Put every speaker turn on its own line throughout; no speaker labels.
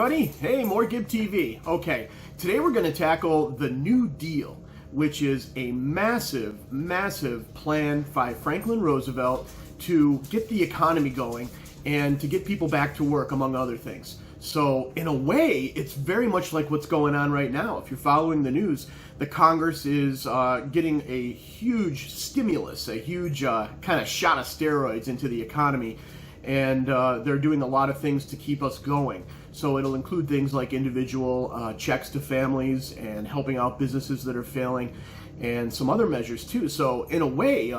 everybody. Hey, more Gib TV. Okay, today we're going to tackle the New Deal, which is a massive plan by Franklin Roosevelt to get the economy going and to get people back to work, among other things. So in a way, it's very much like what's going on right now. If you're following the news, the Congress is getting a huge stimulus, a huge kind of shot of steroids into the economy. And they're doing a lot of things to keep us going. So it'll include things like individual checks to families and helping out businesses that are failing and some other measures too. So in a way,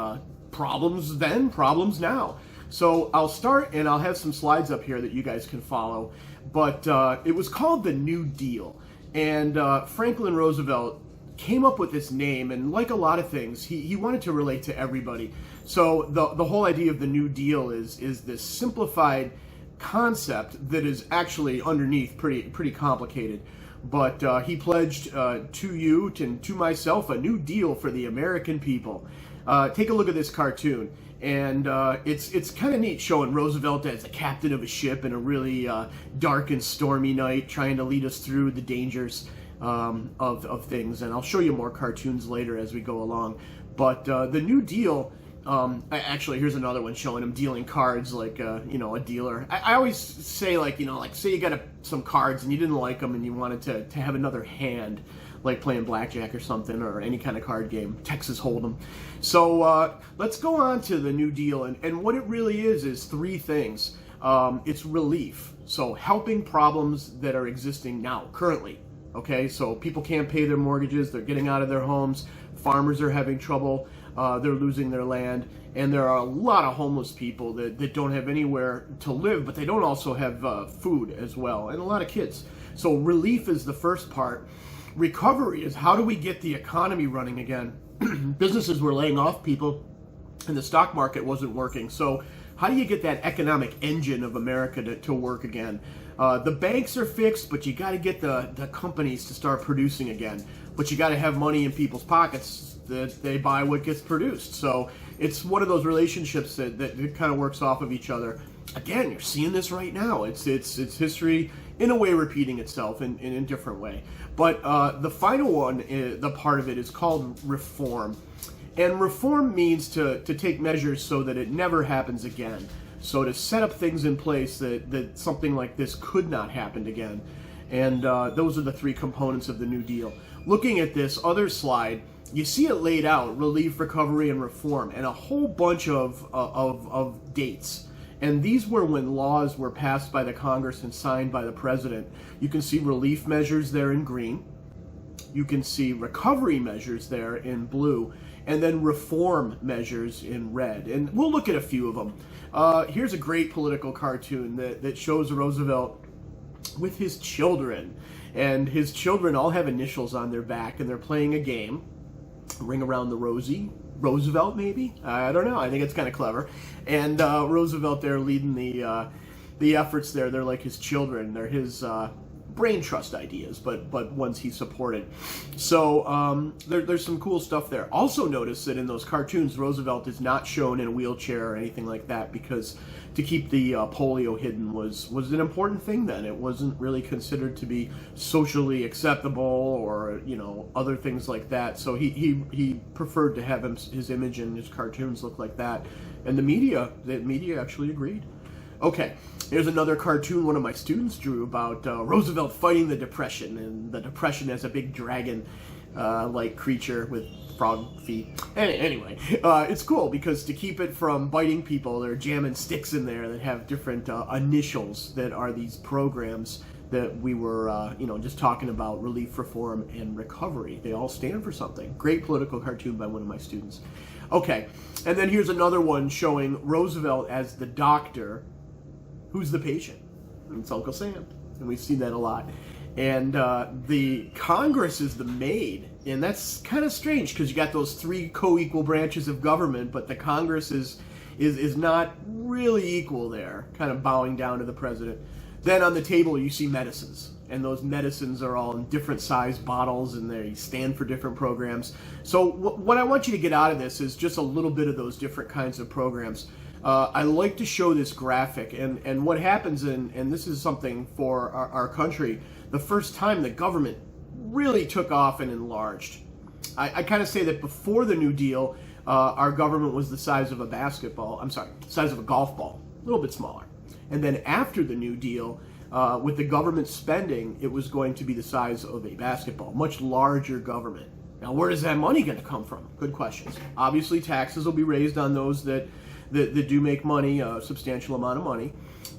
problems then, problems now. So I'll start and I'll have some slides up here that you guys can follow. But it was called the New Deal. And Franklin Roosevelt came up with this name, and like a lot of things, he wanted to relate to everybody. So the whole idea of the New Deal is this simplified concept that is actually underneath pretty complicated. But he pledged to you and to myself a new deal for the American people. Take a look at this cartoon, and it's kind of neat showing Roosevelt as the captain of a ship in a really dark and stormy night, trying to lead us through the dangers of things. And I'll show you more cartoons later as we go along. But the New Deal, actually, here's another one showing him dealing cards like, a dealer. I always say, like say you got some cards and you didn't like them and you wanted to have another hand, like playing blackjack or something, or any kind of card game, Texas Hold'em. So let's go on to the New Deal. And what it really is three things. It's relief, so helping problems that are existing now, currently. Okay, so people can't pay their mortgages, they're getting out of their homes, farmers are having trouble, they're losing their land, and there are a lot of homeless people that don't have anywhere to live, but they don't also have food as well, and a lot of kids. So relief is the first part. Recovery is how do we get the economy running again? Businesses were laying off people, and the stock market wasn't working. So how do you get that economic engine of America to work again? The banks are fixed, but you got to get the companies to start producing again. But you got to have money in people's pockets that they buy what gets produced. So it's one of those relationships that kind of works off of each other. Again, you're seeing this right now. It's history in a way repeating itself in a different way. But the final one, the part of it is called reform. And reform means to take measures so that it never happens again. So to set up things in place that something like this could not happen again. And those are the three components of the New Deal. Looking at this other slide, you see it laid out, relief, recovery, and reform, and a whole bunch of dates. And these were when laws were passed by the Congress and signed by the President. You can see relief measures there in green. You can see recovery measures there in blue, and then reform measures in red. And we'll look at a few of them. Here's a great political cartoon that shows Roosevelt with his children. And his children all have initials on their back, and they're playing a game. Ring Around the Rosie. Roosevelt, maybe? I don't know. I think it's kind of clever. And Roosevelt there leading the efforts there. They're like his children. They're his brain trust ideas, but ones he supported. So there's some cool stuff there. Also notice that in those cartoons, Roosevelt is not shown in a wheelchair or anything like that, because to keep the polio hidden was an important thing then. It wasn't really considered to be socially acceptable or other things like that. So he preferred to have his image in his cartoons look like that, and the media actually agreed. Okay, here's another cartoon one of my students drew about Roosevelt fighting the Depression, and the Depression as a big dragon-like creature with frog feet. Anyway, it's cool because to keep it from biting people, they're jamming sticks in there that have different initials that are these programs that we were, just talking about, relief, reform, and recovery. They all stand for something. Great political cartoon by one of my students. Okay, and then here's another one showing Roosevelt as the doctor. Who's the patient? It's Uncle Sam, and we've seen that a lot. And the Congress is the maid, and that's kind of strange because you got those three co-equal branches of government, but the Congress is not really equal there, kind of bowing down to the president. Then on the table you see medicines, and those medicines are all in different size bottles, and they stand for different programs. So what I want you to get out of this is just a little bit of those different kinds of programs. I like to show this graphic, and what happens, and this is something for our country, the first time the government really took off and enlarged. I kind of say that before the New Deal, our government was the size of a size of a golf ball, a little bit smaller. And then after the New Deal, with the government spending, it was going to be the size of a basketball, much larger government. Now, where is that money going to come from? Good questions. Obviously, taxes will be raised on those that do make money, a substantial amount of money,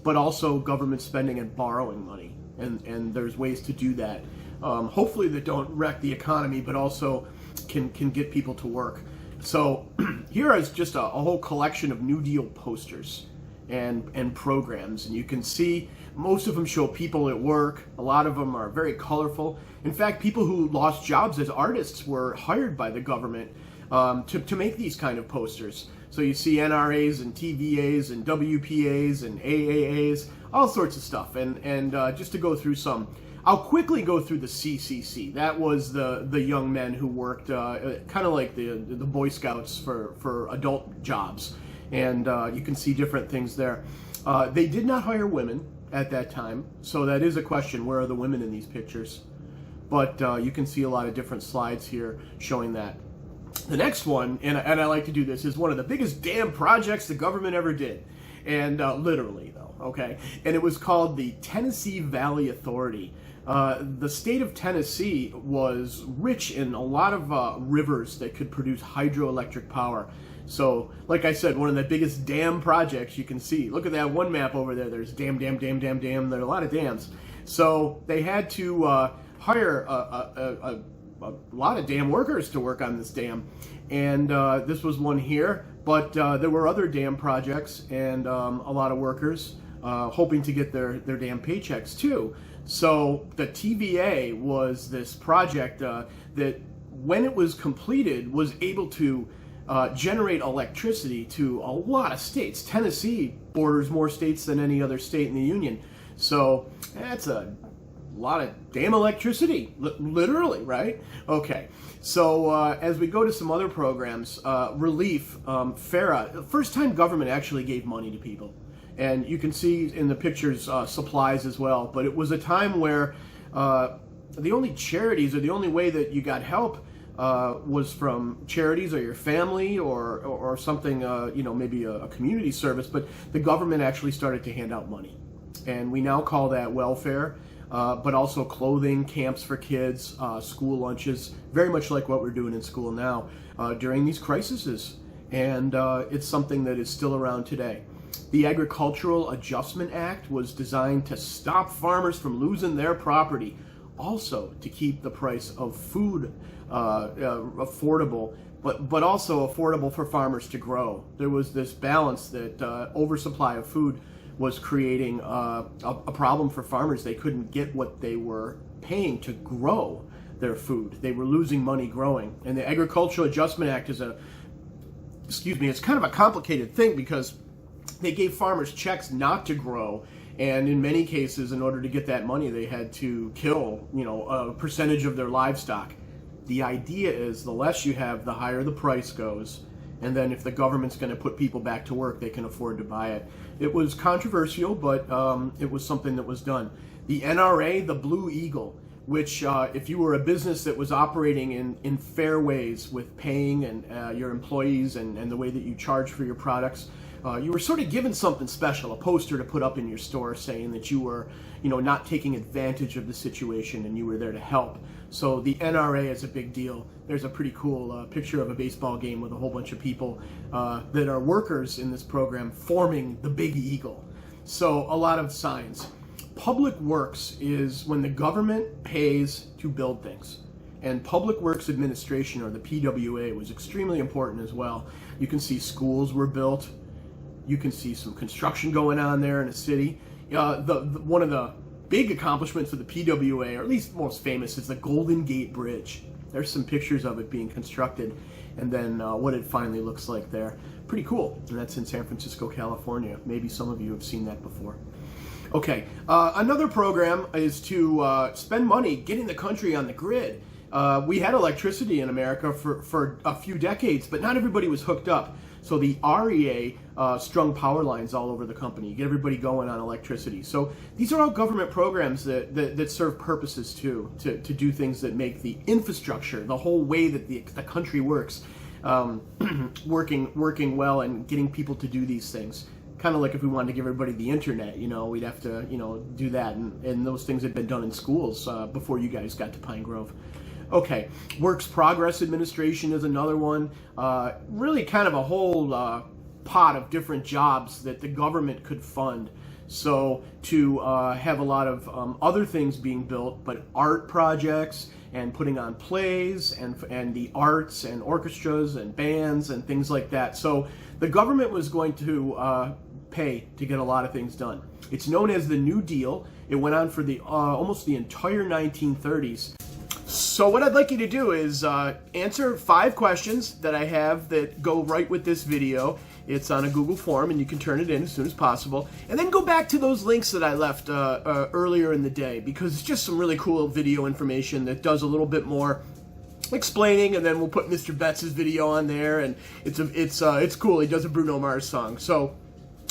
but also government spending and borrowing money. And there's ways to do that. Hopefully that don't wreck the economy, but also can get people to work. So here is just a whole collection of New Deal posters and programs. And you can see most of them show people at work. A lot of them are very colorful. In fact, people who lost jobs as artists were hired by the government to make these kind of posters. So you see NRAs and TVAs and WPAs and AAAs, all sorts of stuff. And just to go through some, I'll quickly go through the CCC. That was the young men who worked kind of like the Boy Scouts for adult jobs. And you can see different things there. They did not hire women at that time, so that is a question. Where are the women in these pictures? But you can see a lot of different slides here showing that. The next one, and I like to do this, is one of the biggest damn projects the government ever did. And literally, though, okay? And it was called the Tennessee Valley Authority. The state of Tennessee was rich in a lot of rivers that could produce hydroelectric power. So, like I said, one of the biggest dam projects you can see. Look at that one map over there. There's dam. There are a lot of dams. So they had to hire a lot of dam workers to work on this dam. And this was one here. But there were other dam projects and a lot of workers hoping to get their dam paychecks too. So the TVA was this project that, when it was completed, was able to generate electricity to a lot of states. Tennessee borders more states than any other state in the Union. So that's a lot of damn electricity, literally, right? Okay, so as we go to some other programs, Relief, FARA, first time government actually gave money to people. And you can see in the pictures supplies as well. But it was a time where the only charities, or the only way that you got help, was from charities or your family or something, maybe a community service. But the government actually started to hand out money. And we now call that welfare, but also clothing, camps for kids, school lunches, very much like what we're doing in school now during these crises. And it's something that is still around today. The Agricultural Adjustment Act was designed to stop farmers from losing their property, also to keep the price of food affordable, but also affordable for farmers to grow. There was this balance that oversupply of food was creating a problem for farmers. They couldn't get what they were paying to grow their food. They were losing money growing. And the Agricultural Adjustment Act is it's kind of a complicated thing because they gave farmers checks not to grow, and in many cases, in order to get that money, they had to kill, a percentage of their livestock. The idea is the less you have, the higher the price goes, and then if the government's going to put people back to work, they can afford to buy it. It was controversial, but it was something that was done. The NRA, the Blue Eagle, which if you were a business that was operating in fair ways with paying and your employees and the way that you charge for your products, you were sort of given something special, a poster to put up in your store saying that you were, not taking advantage of the situation and you were there to help. So the NRA is a big deal. There's a pretty cool picture of a baseball game with a whole bunch of people that are workers in this program forming the Big Eagle. So a lot of signs. Public Works is when the government pays to build things. And Public Works Administration, or the PWA, was extremely important as well. You can see schools were built. You can see some construction going on there in a city. One of the big accomplishments of the PWA, or at least most famous, is the Golden Gate Bridge. There's some pictures of it being constructed, and then what it finally looks like there. Pretty cool, and that's in San Francisco, California. Maybe some of you have seen that before. Okay, another program is to spend money getting the country on the grid. we had electricity in America for a few decades, but not everybody was hooked up. So the REA strung power lines all over the company, get everybody going on electricity. So these are all government programs that serve purposes too, to do things that make the infrastructure, the whole way that the country works, working well and getting people to do these things. Kind of like if we wanted to give everybody the internet, we'd have to, do that. And those things had been done in schools before you guys got to Pine Grove. Okay, Works Progress Administration is another one. Really kind of a whole pot of different jobs that the government could fund. So to have a lot of other things being built, but art projects and putting on plays and the arts and orchestras and bands and things like that. So the government was going to pay to get a lot of things done. It's known as the New Deal. It went on for the almost the entire 1930s. So what I'd like you to do is answer 5 questions that I have that go right with this video. It's on a Google form and you can turn it in as soon as possible. And then go back to those links that I left earlier in the day, because it's just some really cool video information that does a little bit more explaining, and then we'll put Mr. Betts' video on there, and it's cool. He does a Bruno Mars song. So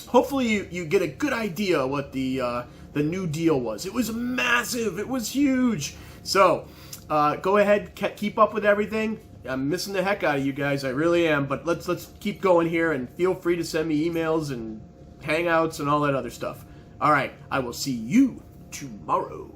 hopefully you get a good idea what the New Deal was. It was massive. It was huge. So go ahead, keep up with everything. I'm missing the heck out of you guys, I really am. But let's keep going here, and feel free to send me emails and hangouts and all that other stuff. All right, I will see you tomorrow.